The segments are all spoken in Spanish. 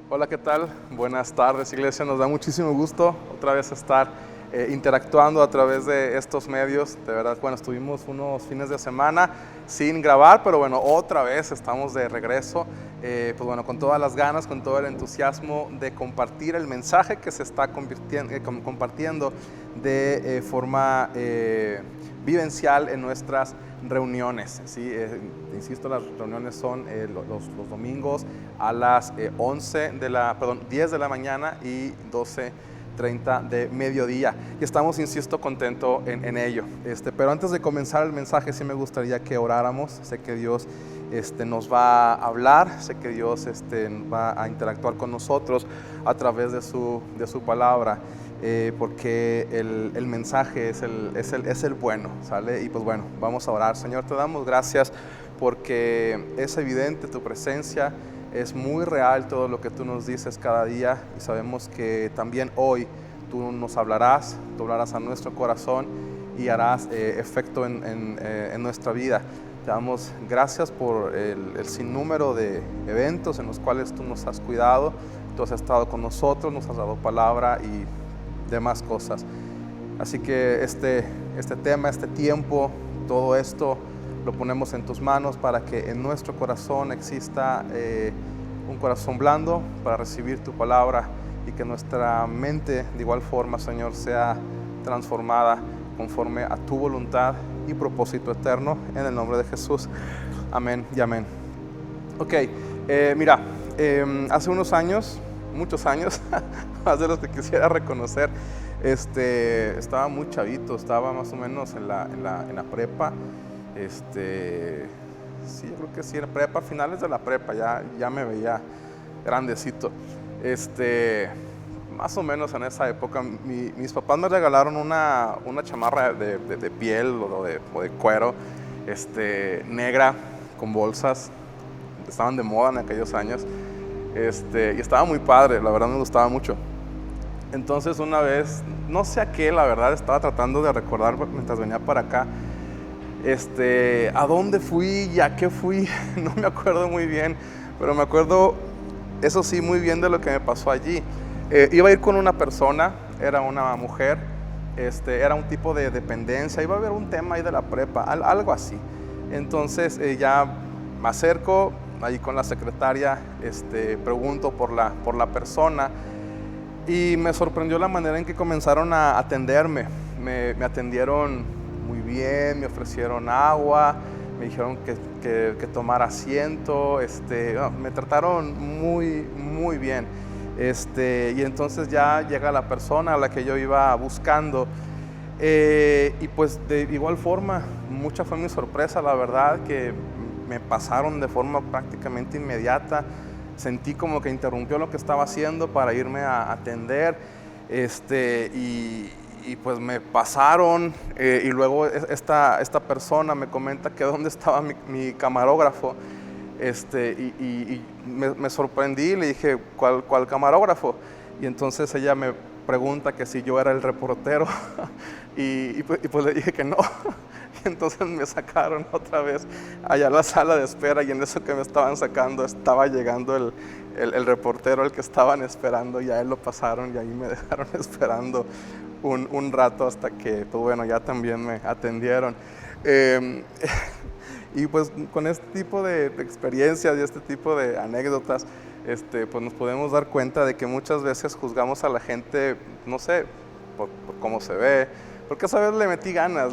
Hola, ¿qué tal? Buenas tardes, iglesia. Nos da muchísimo gusto otra vez estar interactuando a través de estos medios. De verdad, bueno, estuvimos unos fines de semana sin grabar, pero bueno, otra vez estamos de regreso. Pues bueno, con todas las ganas, con todo el entusiasmo de compartir el mensaje que se está compartiendo de forma vivencial en nuestras reuniones, ¿sí? Insisto, las reuniones son los domingos a las 10 de la mañana y 12:30 de mediodía. Y estamos, insisto, contentos en ello. Pero antes de comenzar el mensaje, sí me gustaría que oráramos. Sé que Dios nos va a hablar, sé que Dios va a interactuar con nosotros a través de su palabra. Porque el mensaje es el bueno, ¿sale? Y pues bueno, vamos a orar. Señor, te damos gracias porque es evidente tu presencia, es muy real todo lo que tú nos dices cada día y sabemos que también hoy tú nos hablarás, tú hablarás a nuestro corazón y harás efecto en nuestra vida. Te damos gracias por el sinnúmero de eventos en los cuales tú nos has cuidado, tú has estado con nosotros, nos has dado palabra y demás cosas. Así que este tema, este tiempo, todo esto lo ponemos en tus manos para que en nuestro corazón exista un corazón blando para recibir tu palabra y que nuestra mente de igual forma, Señor, sea transformada conforme a tu voluntad y propósito eterno, en el nombre de Jesús. Amén y amén. Ok, mira, hace unos años, muchos años, más de los que quisiera reconocer, estaba muy chavito, estaba más o menos en la prepa, sí, yo creo que sí, era prepa, finales de la prepa, ya me veía grandecito, más o menos en esa época. Mis papás me regalaron una chamarra de piel o de cuero, negra, con bolsas, estaban de moda en aquellos años. Y estaba muy padre, la verdad me gustaba mucho. Entonces una vez, no sé a qué, la verdad estaba tratando de recordar mientras venía para acá, a dónde fui y a qué fui, no me acuerdo muy bien, pero me acuerdo, eso sí, muy bien de lo que me pasó allí. Iba a ir con una persona, era una mujer, era un tipo de dependencia, iba a haber un tema ahí de la prepa, algo así. Entonces ya me acerco, ahí con la secretaria, pregunto por la persona y me sorprendió la manera en que comenzaron a atenderme. Me atendieron muy bien, me ofrecieron agua, me dijeron que tomara asiento, me trataron muy, muy bien. Y entonces ya llega la persona a la que yo iba buscando. Y pues de igual forma, mucha fue mi sorpresa, la verdad, que me pasaron de forma prácticamente inmediata. Sentí como que interrumpió lo que estaba haciendo para irme a atender, y pues me pasaron, y luego esta persona me comenta que dónde estaba mi camarógrafo, y me sorprendí, le dije, ¿cuál camarógrafo? Y entonces ella me pregunta que si yo era el reportero, y pues le dije que no. Y entonces me sacaron otra vez allá a la sala de espera, y en eso que me estaban sacando estaba llegando el reportero, el que estaban esperando, y a él lo pasaron y ahí me dejaron esperando un rato hasta que, pues bueno, ya también me atendieron. Y pues con este tipo de experiencias y este tipo de anécdotas, pues nos podemos dar cuenta de que muchas veces juzgamos a la gente, no sé, por cómo se ve, porque esa vez le metí ganas,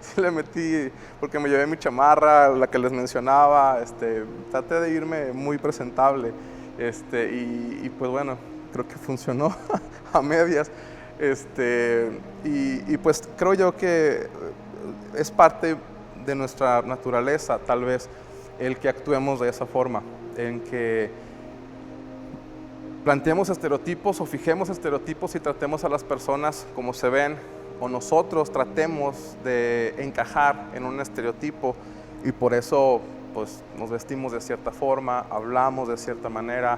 sí le metí, porque me llevé mi chamarra, la que les mencionaba, traté de irme muy presentable, y pues bueno, creo que funcionó a medias, y pues creo yo que es parte de nuestra naturaleza, tal vez, el que actuemos de esa forma, en que planteemos estereotipos o fijemos estereotipos y tratemos a las personas como se ven, o nosotros tratemos de encajar en un estereotipo y por eso pues nos vestimos de cierta forma, hablamos de cierta manera,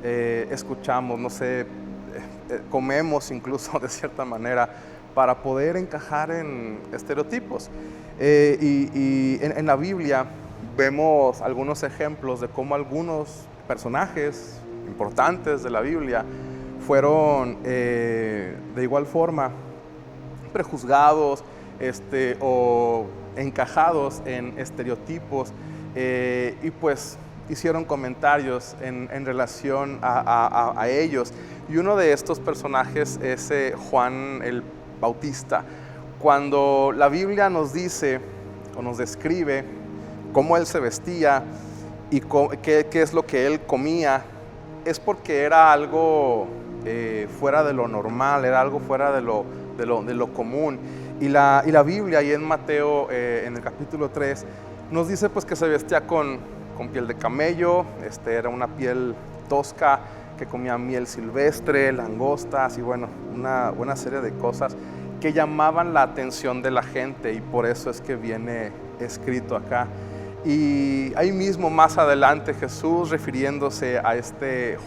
escuchamos, no sé, comemos incluso de cierta manera para poder encajar en estereotipos. Y en la Biblia vemos algunos ejemplos de cómo algunos personajes importantes de la Biblia fueron de igual forma prejuzgados o encajados en estereotipos y pues hicieron comentarios en relación a ellos. Y uno de estos personajes es Juan el Bautista. Cuando la Biblia nos dice o nos describe cómo él se vestía y qué es lo que él comía, es porque era algo fuera de lo normal, era algo fuera de lo común. Y la Biblia, ahí en Mateo, en el capítulo 3, nos dice pues que se vestía con piel de camello, era una piel tosca, que comía miel silvestre, langostas y bueno, una buena serie de cosas que llamaban la atención de la gente, y por eso es que viene escrito acá. Y ahí mismo más adelante Jesús, refiriéndose a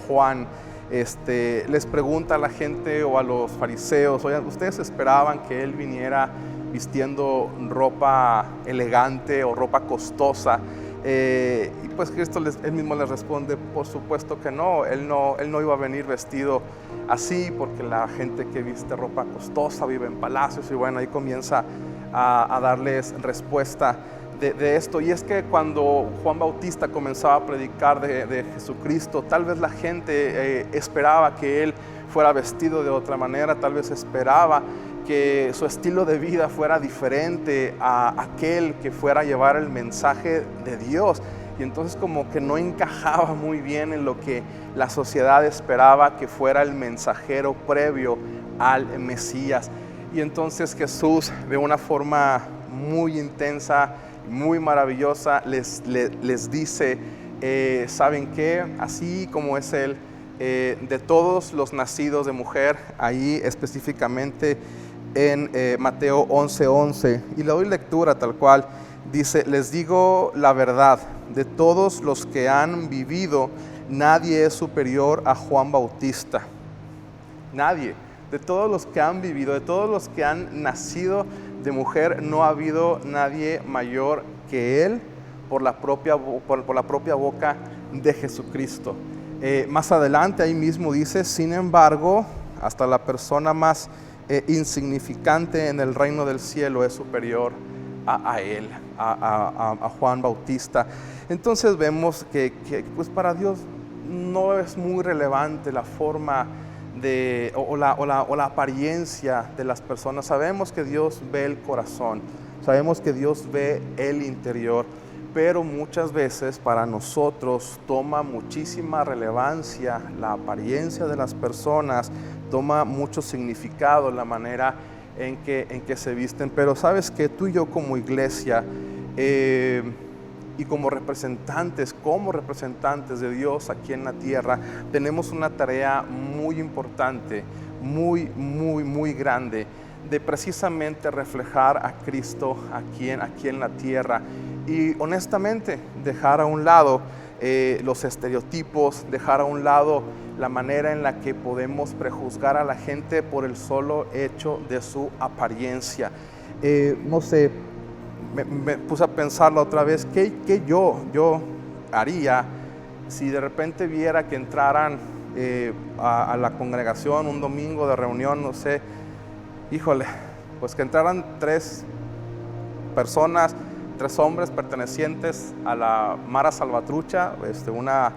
Juan, les pregunta a la gente o a los fariseos: oigan, ¿ustedes esperaban que él viniera vistiendo ropa elegante o ropa costosa? Y pues Cristo él mismo les responde: por supuesto que no. Él no iba a venir vestido así, porque la gente que viste ropa costosa vive en palacios. Y bueno, ahí comienza a darles respuesta de esto. Y es que cuando Juan Bautista comenzaba a predicar de Jesucristo, tal vez la gente esperaba que él fuera vestido de otra manera, tal vez esperaba que su estilo de vida fuera diferente a aquel que fuera a llevar el mensaje de Dios. Y entonces como que no encajaba muy bien en lo que la sociedad esperaba que fuera el mensajero previo al Mesías. Y entonces Jesús, de una forma muy intensa, muy maravillosa, les dice: ¿saben qué? Así como es Él, de todos los nacidos de mujer, ahí específicamente en Mateo 11:11, y le doy lectura tal cual, dice: les digo la verdad, de todos los que han vivido, nadie es superior a Juan Bautista. Nadie, de todos los que han vivido, de todos los que han nacido de mujer, no ha habido nadie mayor que él por la propia boca de Jesucristo. Más adelante ahí mismo dice: sin embargo, hasta la persona más insignificante en el reino del cielo es superior a él, a Juan Bautista. Entonces vemos que pues para Dios no es muy relevante la forma o la apariencia de las personas. Sabemos que Dios ve el corazón, sabemos que Dios ve el interior, pero muchas veces para nosotros toma muchísima relevancia la apariencia de las personas, toma mucho significado la manera en que se visten. Pero sabes que tú y yo como iglesia y como representantes de Dios aquí en la tierra, tenemos una tarea muy importante, muy grande, de precisamente reflejar a Cristo aquí en la tierra. Y honestamente dejar a un lado los estereotipos, dejar a un lado la manera en la que podemos prejuzgar a la gente por el solo hecho de su apariencia. No sé, me puse a pensarlo otra vez: ¿qué yo haría si de repente viera que entraran a la congregación un domingo de reunión, no sé, híjole, pues que entraran 3 personas, 3 hombres pertenecientes a la Mara Salvatrucha, una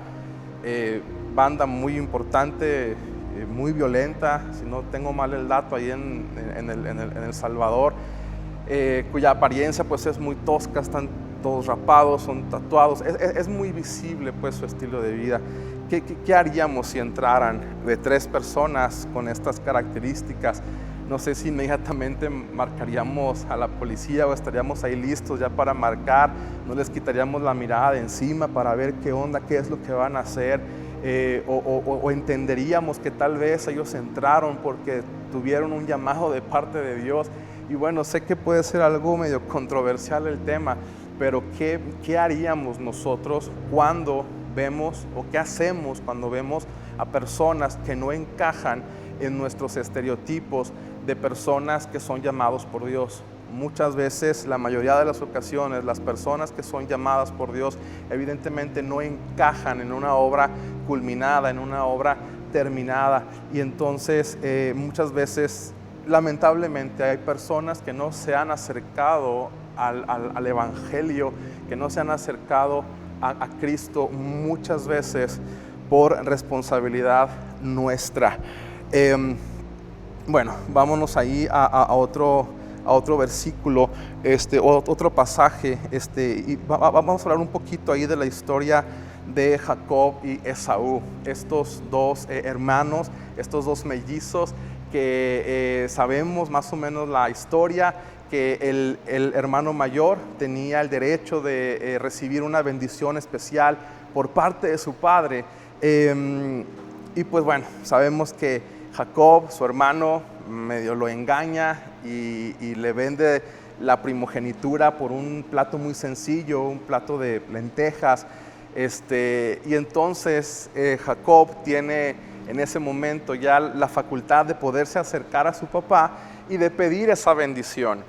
banda muy importante, muy violenta, si no tengo mal el dato, ahí en El Salvador, cuya apariencia pues es muy tosca, están todos rapados, son tatuados, es muy visible pues su estilo de vida. ¿Qué haríamos si entraran de 3 personas con estas características? No sé si inmediatamente marcaríamos a la policía o estaríamos ahí listos ya para marcar, no les quitaríamos la mirada de encima para ver qué onda, qué es lo que van a hacer, o entenderíamos que tal vez ellos entraron porque tuvieron un llamado de parte de Dios. Y bueno, sé que puede ser algo medio controversial el tema, pero ¿qué haríamos nosotros cuando vemos, o qué hacemos cuando vemos a personas que no encajan en nuestros estereotipos de personas que son llamados por Dios? Muchas veces, la mayoría de las ocasiones, las personas que son llamadas por Dios evidentemente no encajan en una obra culminada, en una obra terminada. Y entonces muchas veces, lamentablemente, hay personas que no se han acercado al Evangelio, que no se han acercado a Cristo, muchas veces por responsabilidad nuestra. Bueno, vámonos ahí a otro versículo, otro pasaje, y vamos a hablar un poquito ahí de la historia de Jacob y Esaú, estos dos hermanos, estos dos mellizos que sabemos más o menos la historia, que el hermano mayor tenía el derecho de recibir una bendición especial por parte de su padre, y pues bueno, sabemos que Jacob, su hermano, medio lo engaña y le vende la primogenitura por un plato muy sencillo, un plato de lentejas. Y entonces Jacob tiene en ese momento ya la facultad de poderse acercar a su papá y de pedir esa bendición.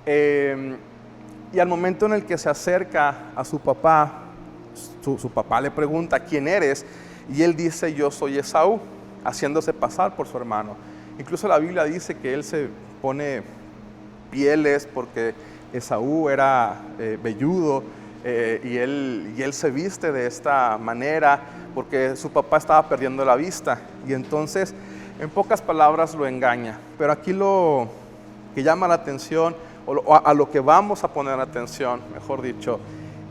Y al momento en el que se acerca a su papá, su papá le pregunta: ¿quién eres? Y él dice: yo soy Esaú, haciéndose pasar por su hermano. Incluso la Biblia dice que él se pone pieles porque Esaú era velludo, y él se viste de esta manera porque su papá estaba perdiendo la vista. Y entonces, en pocas palabras, lo engaña. Pero aquí lo que llama la atención, o a lo que vamos a poner atención, mejor dicho,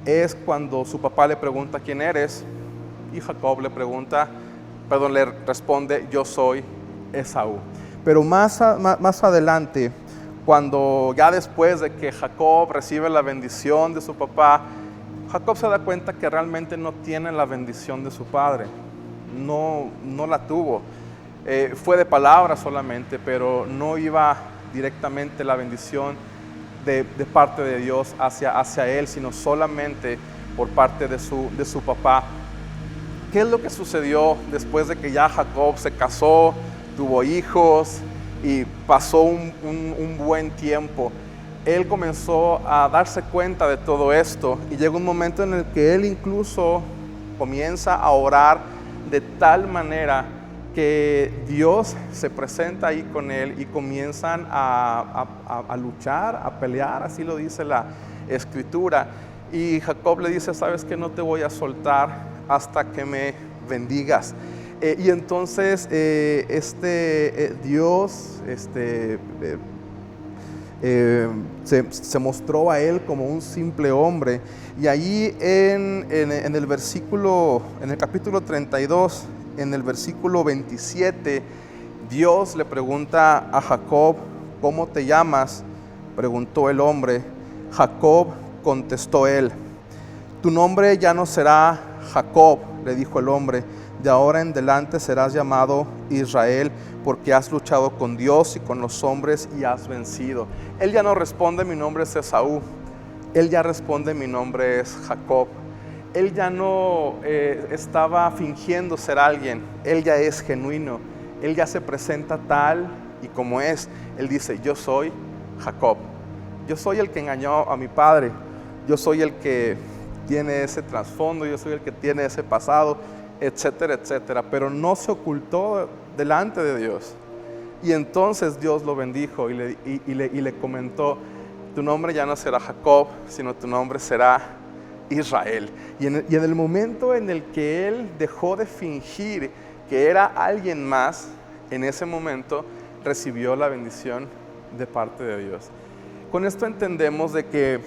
es cuando su papá le pregunta: ¿quién eres? Y Jacob le responde: yo soy Esaú. Pero más adelante, cuando ya después de que Jacob recibe la bendición de su papá, Jacob se da cuenta que realmente no tiene la bendición de su padre, no la tuvo. Fue de palabra solamente, pero no iba directamente la bendición de parte de Dios hacia él, sino solamente por parte de su papá. ¿Qué es lo que sucedió después de que ya Jacob se casó, tuvo hijos y pasó un buen tiempo? Él comenzó a darse cuenta de todo esto y llega un momento en el que él incluso comienza a orar de tal manera que Dios se presenta ahí con él y comienzan a luchar, a pelear, así lo dice la Escritura. Y Jacob le dice: sabes que no te voy a soltar hasta que me bendigas. Y entonces Dios se mostró a él como un simple hombre. Y ahí en el capítulo 32, en el versículo 27, Dios le pregunta a Jacob: ¿cómo te llamas? Preguntó el hombre. Jacob contestó él: tu nombre ya no será Jacob, le dijo el hombre, de ahora en adelante serás llamado Israel, porque has luchado con Dios y con los hombres y has vencido. Él ya no responde: mi nombre es Esaú. Él ya responde: mi nombre es Jacob. Él ya no estaba fingiendo ser alguien, él ya es genuino, él ya se presenta tal y como es. Él dice: yo soy Jacob, yo soy el que engañó a mi padre, yo soy el que tiene ese trasfondo, yo soy el que tiene ese pasado, etcétera, etcétera. Pero no se ocultó delante de Dios. Y entonces Dios lo bendijo y le comentó: tu nombre ya no será Jacob, sino tu nombre será Israel. Y en el momento en el que él dejó de fingir que era alguien más, en ese momento recibió la bendición de parte de Dios. Con esto entendemos de que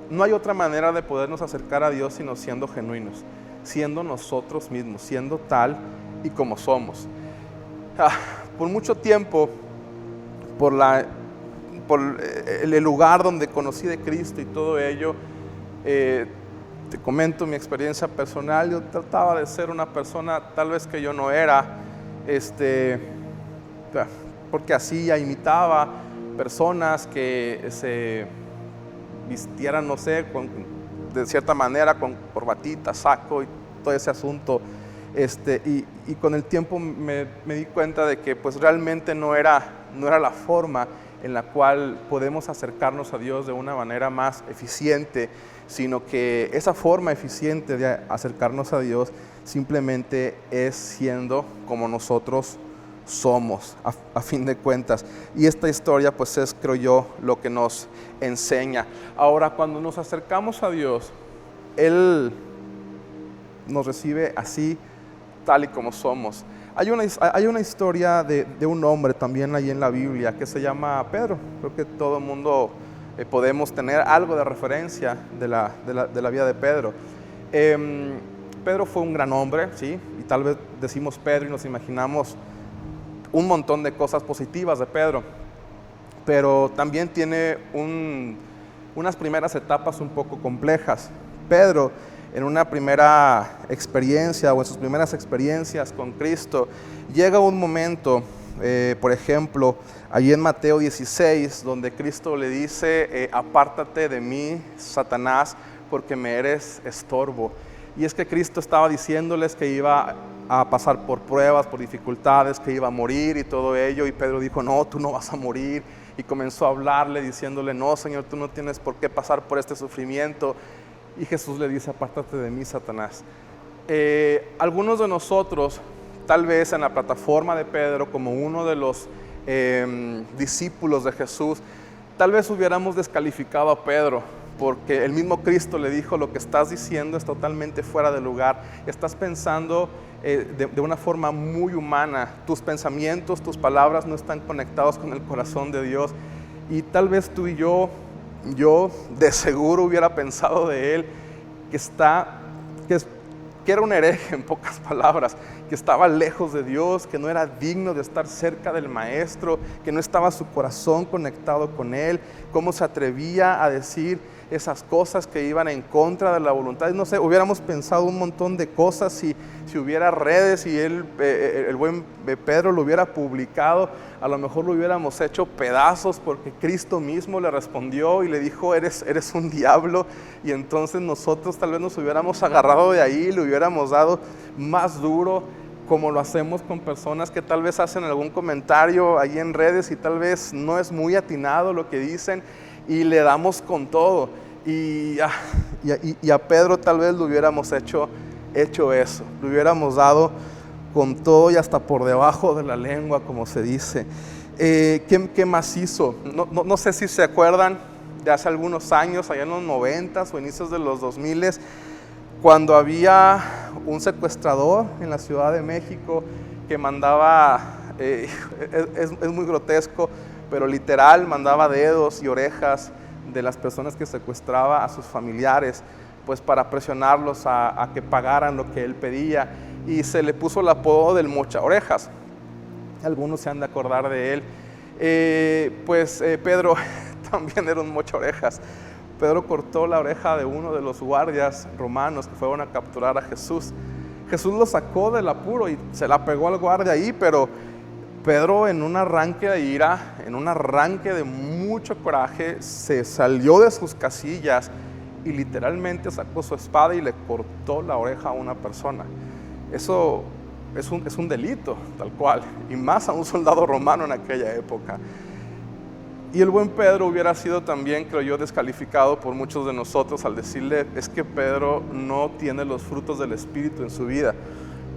no hay otra manera de podernos acercar a Dios sino siendo genuinos, siendo nosotros mismos, siendo tal y como somos. Por mucho tiempo, por el lugar donde conocí de Cristo y todo ello, te comento mi experiencia personal. Yo trataba de ser una persona tal vez que yo no era, porque hacía, imitaba personas que se vistieran, no sé, de cierta manera, con corbatita, saco y todo ese asunto. Y con el tiempo me di cuenta de que pues realmente no era no era la forma en la cual podemos acercarnos a Dios de una manera más eficiente, sino que esa forma eficiente de acercarnos a Dios simplemente es siendo como nosotros somos, a fin de cuentas. Y esta historia pues es, creo yo, lo que nos enseña. Ahora, cuando nos acercamos a Dios, Él nos recibe así, tal y como somos. Hay una historia de un hombre también ahí en la Biblia que se llama Pedro. Creo que todo el mundo podemos tener algo de referencia de la vida de Pedro. Pedro fue un gran hombre, ¿sí? Y tal vez decimos Pedro y nos imaginamos un montón de cosas positivas de Pedro, pero también tiene unas primeras etapas un poco complejas. Pedro, en una primera experiencia o en sus primeras experiencias con Cristo, llega un momento, por ejemplo, allí en Mateo 16, donde Cristo le dice, apártate de mí, Satanás, porque me eres estorbo. Y es que Cristo estaba diciéndoles que iba a pasar por pruebas, por dificultades, que iba a morir y todo ello, y Pedro dijo, no, tú no vas a morir, y comenzó a hablarle diciéndole, no, Señor, tú no tienes por qué pasar por este sufrimiento. Y Jesús le dice, apártate de mí, Satanás. Algunos de nosotros, tal vez en la plataforma de Pedro, como uno de los discípulos de Jesús, tal vez hubiéramos descalificado a Pedro, porque el mismo Cristo le dijo, lo que estás diciendo es totalmente fuera de lugar, estás pensando de una forma muy humana, tus pensamientos, tus palabras no están conectados con el corazón de Dios. Y tal vez tú y yo de seguro hubiera pensado de él que era un hereje, en pocas palabras, que estaba lejos de Dios, que no era digno de estar cerca del Maestro, que no estaba su corazón conectado con Él. ¿Cómo se atrevía a decir esas cosas que iban en contra de la voluntad? No sé, hubiéramos pensado un montón de cosas si hubiera redes y el buen Pedro lo hubiera publicado, a lo mejor lo hubiéramos hecho pedazos, porque Cristo mismo le respondió y le dijo, eres un diablo, y entonces nosotros tal vez nos hubiéramos agarrado de ahí, le hubiéramos dado más duro, como lo hacemos con personas que tal vez hacen algún comentario ahí en redes y tal vez no es muy atinado lo que dicen, y le damos con todo. Y a Pedro tal vez le hubiéramos hecho eso, le hubiéramos dado con todo y hasta por debajo de la lengua, como se dice. ¿Qué más hizo? No sé si se acuerdan de hace algunos años, allá en los 90s o inicios de los 2000s, cuando había un secuestrador en la Ciudad de México que mandaba, es muy grotesco, pero literal mandaba dedos y orejas de las personas que secuestraba a sus familiares, pues para presionarlos a que pagaran lo que él pedía, y se le puso el apodo del mocha orejas. Algunos se han de acordar de él. Pedro también era un mocha orejas. Pedro cortó la oreja de uno de los guardias romanos que fueron a capturar a Jesús. Jesús lo sacó del apuro y se la pegó al guardia ahí, pero Pedro, en un arranque de ira, en un arranque de mucho coraje, se salió de sus casillas y literalmente sacó su espada y le cortó la oreja a una persona. Eso es un delito, tal cual, y más a un soldado romano en aquella época. Y el buen Pedro hubiera sido también, creo yo, descalificado por muchos de nosotros al decirle, es que Pedro no tiene los frutos del Espíritu en su vida,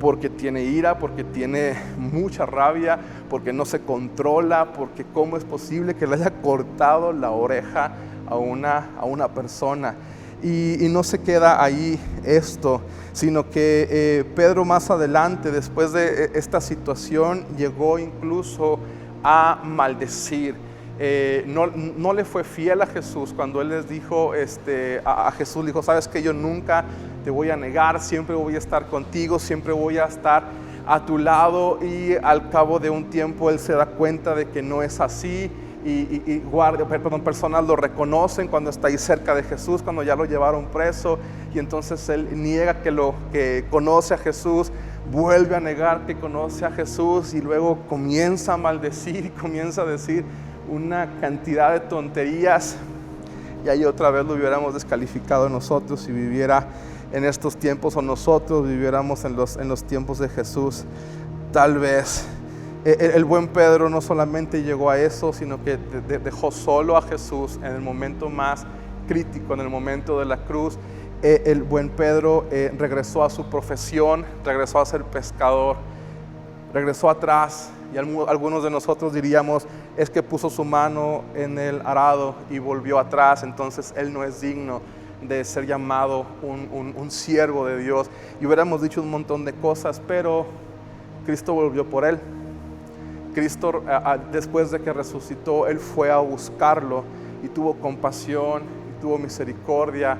porque tiene ira, porque tiene mucha rabia, porque no se controla, porque cómo es posible que le haya cortado la oreja a una persona. Y no se queda ahí esto, sino que Pedro más adelante, después de esta situación, llegó incluso a maldecir. No le fue fiel a Jesús cuando él les dijo, a Jesús le dijo, sabes que yo nunca te voy a negar, siempre voy a estar contigo, siempre voy a estar a tu lado. Y al cabo de un tiempo él se da cuenta de que no es así, y personas lo reconocen cuando está ahí cerca de Jesús, cuando ya lo llevaron preso, y entonces él niega que conoce a Jesús, vuelve a negar que conoce a Jesús, y luego comienza a maldecir y comienza a decir una cantidad de tonterías. Y ahí otra vez lo hubiéramos descalificado nosotros si viviera en estos tiempos, o nosotros viviéramos en los tiempos de Jesús, tal vez. El buen Pedro no solamente llegó a eso, sino que dejó solo a Jesús en el momento más crítico, en el momento de la cruz. El buen Pedro regresó a su profesión, regresó a ser pescador, regresó atrás, y algunos de nosotros diríamos, es que puso su mano en el arado y volvió atrás, entonces él no es digno de ser llamado un siervo de Dios. Y hubiéramos dicho un montón de cosas, pero Cristo volvió por él. Cristo, después de que resucitó, él fue a buscarlo y tuvo compasión y tuvo misericordia,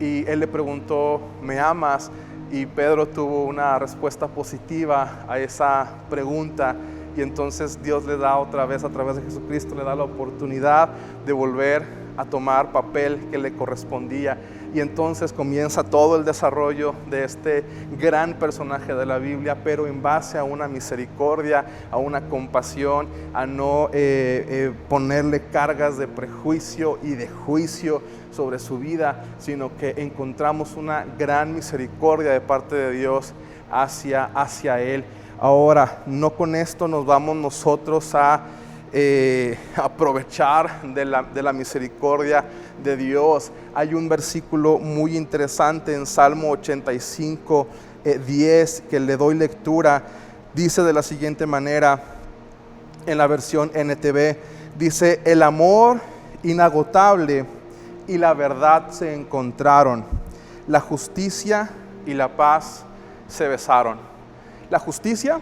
y él le preguntó, ¿me amas? Y Pedro tuvo una respuesta positiva a esa pregunta, y entonces Dios le da otra vez, a través de Jesucristo, le da la oportunidad de volver a tomar papel que le correspondía. Y entonces comienza todo el desarrollo de este gran personaje de la Biblia, pero en base a una misericordia, a una compasión, a no ponerle cargas de prejuicio y de juicio sobre su vida, sino que encontramos una gran misericordia de parte de Dios hacia él. Ahora, no con esto nos vamos nosotros a aprovechar de la misericordia de Dios. Hay un versículo muy interesante en Salmo 85, 10, que le doy lectura. Dice de la siguiente manera, en la versión NTV, dice: el amor inagotable y la verdad se encontraron, la justicia y la paz se besaron. La justicia,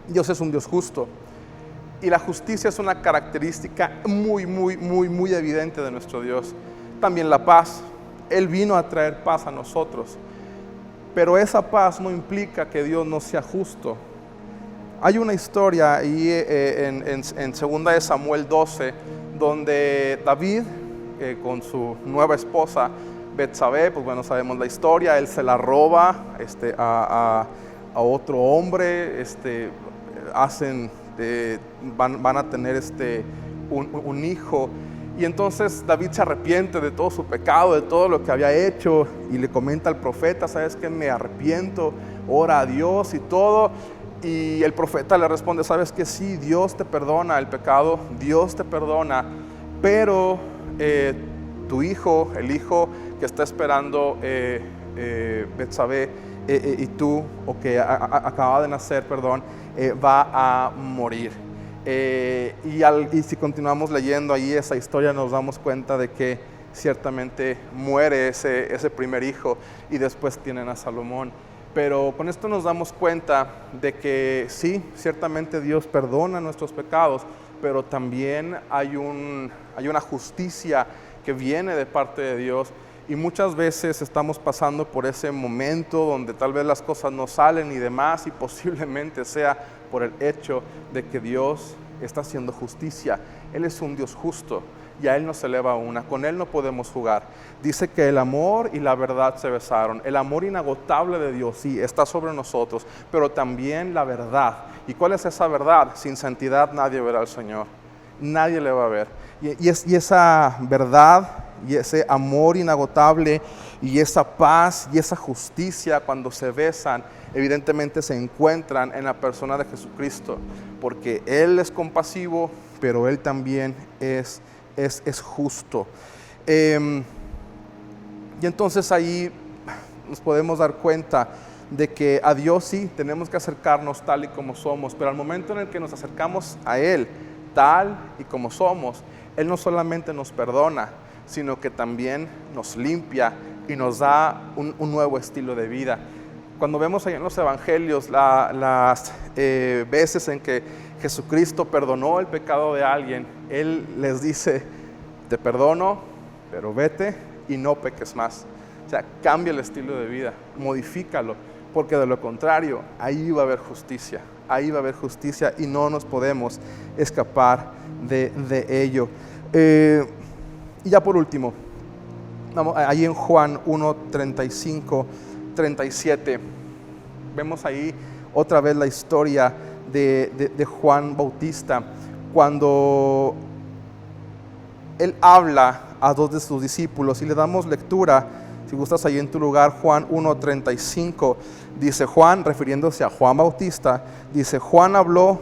Dios es un Dios justo, y la justicia es una característica muy evidente de nuestro Dios. También la paz, Él vino a traer paz a nosotros, pero esa paz no implica que Dios no sea justo. Hay una historia ahí en 2 de Samuel 12, donde David, con su nueva esposa Betsabé, pues bueno, sabemos la historia, él se la roba a otro hombre, van a tener un hijo, y entonces David se arrepiente de todo su pecado, de todo lo que había hecho, y le comenta al profeta: ¿sabes qué? Me arrepiento, ora a Dios y todo. Y el profeta le responde: ¿sabes qué? Sí, Dios te perdona el pecado, Dios te perdona, pero tu hijo, el hijo que está esperando Betsabé y tú, o que acaba de nacer, va a morir. Y si continuamos leyendo ahí esa historia, nos damos cuenta de que ciertamente muere ese primer hijo, y después tienen a Salomón. Pero con esto nos damos cuenta de que sí, ciertamente Dios perdona nuestros pecados, pero también hay una justicia que viene de parte de Dios. Y muchas veces estamos pasando por ese momento donde tal vez las cosas no salen y demás, y posiblemente sea por el hecho de que Dios está haciendo justicia. Él es un Dios justo, y a Él no se eleva una, con Él no podemos jugar. Dice que el amor y la verdad se besaron. El amor inagotable de Dios, sí, está sobre nosotros, pero también la verdad. ¿Y cuál es esa verdad? Sin santidad nadie verá al Señor, nadie le va a ver. Y esa verdad y ese amor inagotable y esa paz y esa justicia, cuando se besan, evidentemente se encuentran en la persona de Jesucristo, porque Él es compasivo, pero Él también es justo. Y entonces ahí nos podemos dar cuenta de que a Dios sí tenemos que acercarnos tal y como somos, pero al momento en el que nos acercamos a Él tal y como somos, Él no solamente nos perdona, sino que también nos limpia y nos da un nuevo estilo de vida. Cuando vemos ahí en los evangelios las veces en que Jesucristo perdonó el pecado de alguien, Él les dice: te perdono, pero vete y no peques más. O sea, cambia el estilo de vida, modifícalo, porque de lo contrario, ahí va a haber justicia, y no nos podemos escapar de ello. Y ya por último, ahí en Juan 1, 35, 37, vemos ahí otra vez la historia de Juan Bautista, cuando él habla a dos de sus discípulos, y le damos lectura. Si gustas ahí en tu lugar, Juan 1:35, dice Juan, refiriéndose a Juan Bautista, dice: Juan habló,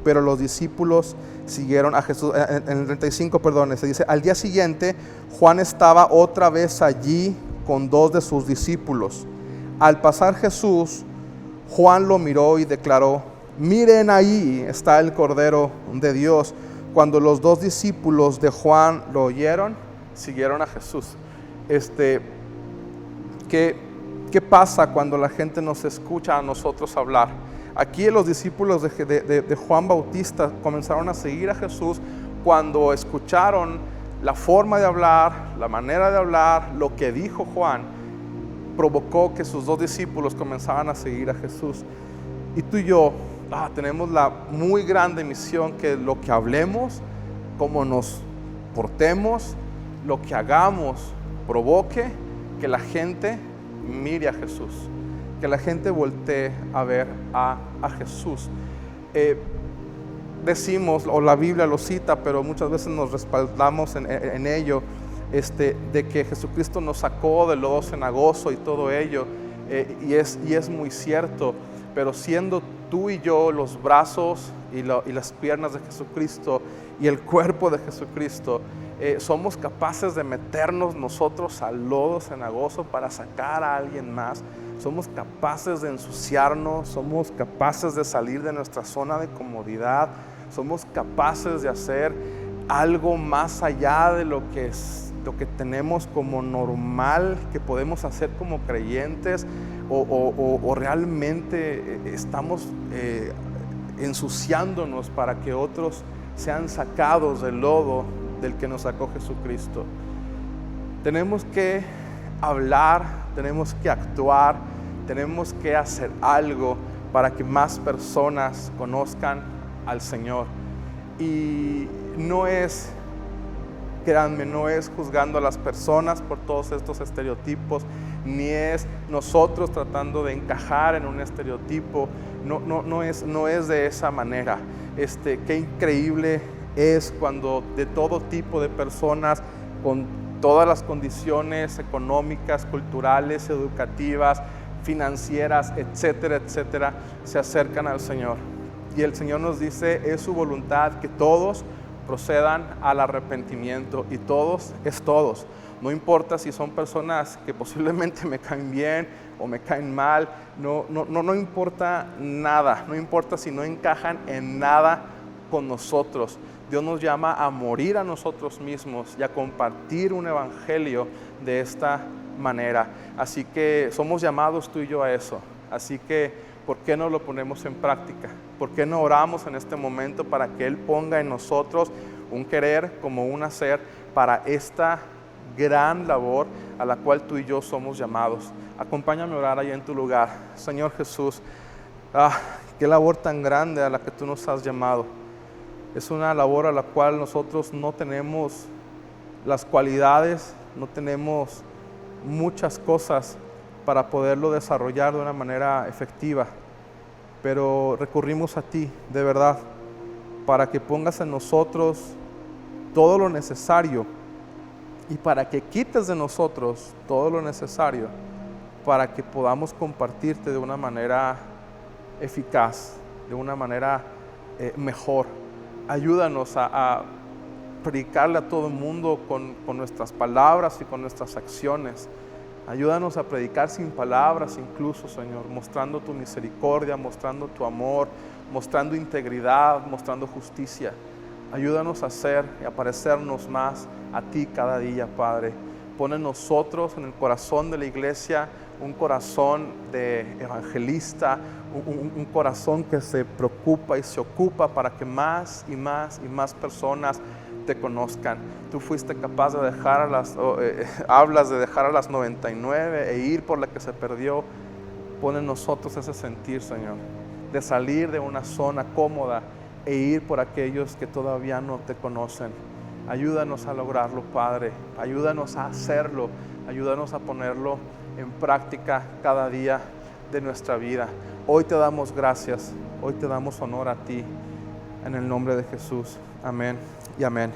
pero los discípulos siguieron a Jesús. En el 35, perdón, se dice: al día siguiente, Juan estaba otra vez allí con 2 de sus discípulos. Al pasar Jesús, Juan lo miró y declaró: miren, ahí está el Cordero de Dios. Cuando los 2 discípulos de Juan lo oyeron, siguieron a Jesús. ¿Qué pasa cuando la gente nos escucha a nosotros hablar? Aquí los discípulos de Juan Bautista comenzaron a seguir a Jesús cuando escucharon la forma de hablar, la manera de hablar, lo que dijo Juan, provocó que sus 2 discípulos comenzaran a seguir a Jesús. Y tú y yo tenemos la muy grande misión que lo que hablemos, cómo nos portemos, lo que hagamos, provoque que la gente mire a Jesús, que la gente voltee a ver a Jesús. Decimos, o la Biblia lo cita, pero muchas veces nos respaldamos en ello, de que Jesucristo nos sacó del lodo cenagoso y todo ello, y es muy cierto. Pero siendo tú y yo los brazos y las piernas de Jesucristo y el cuerpo de Jesucristo, somos capaces de meternos nosotros al lodo cenagoso para sacar a alguien más. Somos capaces de ensuciarnos, somos capaces de salir de nuestra zona de comodidad, somos capaces de hacer algo más allá de lo que tenemos como normal, que podemos hacer como creyentes, o realmente estamos ensuciándonos para que otros sean sacados del lodo del que nos sacó Jesucristo. Tenemos que hablar, tenemos que actuar, tenemos que hacer algo para que más personas conozcan al Señor. Y no es, créanme, no es juzgando a las personas por todos estos estereotipos, ni es nosotros tratando de encajar en un estereotipo. No es de esa manera. Qué increíble es cuando de todo tipo de personas, con todas las condiciones económicas, culturales, educativas, financieras, etcétera, etcétera, se acercan al Señor. Y el Señor nos dice: es su voluntad que todos procedan al arrepentimiento. Y todos es todos. No importa si son personas que posiblemente me caen bien o me caen mal, no importa nada, no importa si no encajan en nada con nosotros. Dios nos llama a morir a nosotros mismos y a compartir un evangelio de esta manera. Así que somos llamados tú y yo a eso. Así que, ¿por qué no lo ponemos en práctica? ¿Por qué no oramos en este momento para que Él ponga en nosotros un querer como un hacer para esta gran labor a la cual tú y yo somos llamados? Acompáñame a orar ahí en tu lugar. Señor Jesús, qué labor tan grande a la que tú nos has llamado. Es una labor a la cual nosotros no tenemos las cualidades, no tenemos muchas cosas para poderlo desarrollar de una manera efectiva, pero recurrimos a ti, de verdad, para que pongas en nosotros todo lo necesario y para que quites de nosotros todo lo necesario para que podamos compartirte de una manera eficaz, de una manera mejor. Ayúdanos a predicarle a todo el mundo con nuestras palabras y con nuestras acciones. Ayúdanos a predicar sin palabras incluso, Señor, mostrando tu misericordia, mostrando tu amor, mostrando integridad, mostrando justicia. Ayúdanos a ser y a parecernos más a ti cada día, Padre. Pon en nosotros, en el corazón de la iglesia, un corazón de evangelista, un corazón que se preocupa y se ocupa para que más y más y más personas te conozcan. Tú fuiste capaz de dejar hablas de dejar a las 99 e ir por la que se perdió. Pon en nosotros ese sentir, Señor, de salir de una zona cómoda e ir por aquellos que todavía no te conocen. Ayúdanos a lograrlo, Padre. Ayúdanos a hacerlo. Ayúdanos a ponerlo en práctica cada día de nuestra vida. Hoy te damos gracias. Hoy te damos honor a ti. En el nombre de Jesús. Amén y amén.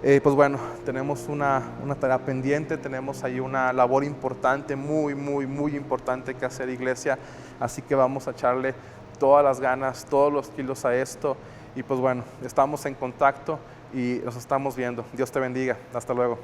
Pues bueno, tenemos una tarea pendiente, tenemos ahí una labor importante, muy importante que hacer, iglesia, así que vamos a echarle todas las ganas, todos los kilos a esto, y pues bueno, estamos en contacto y nos estamos viendo. Dios te bendiga, hasta luego.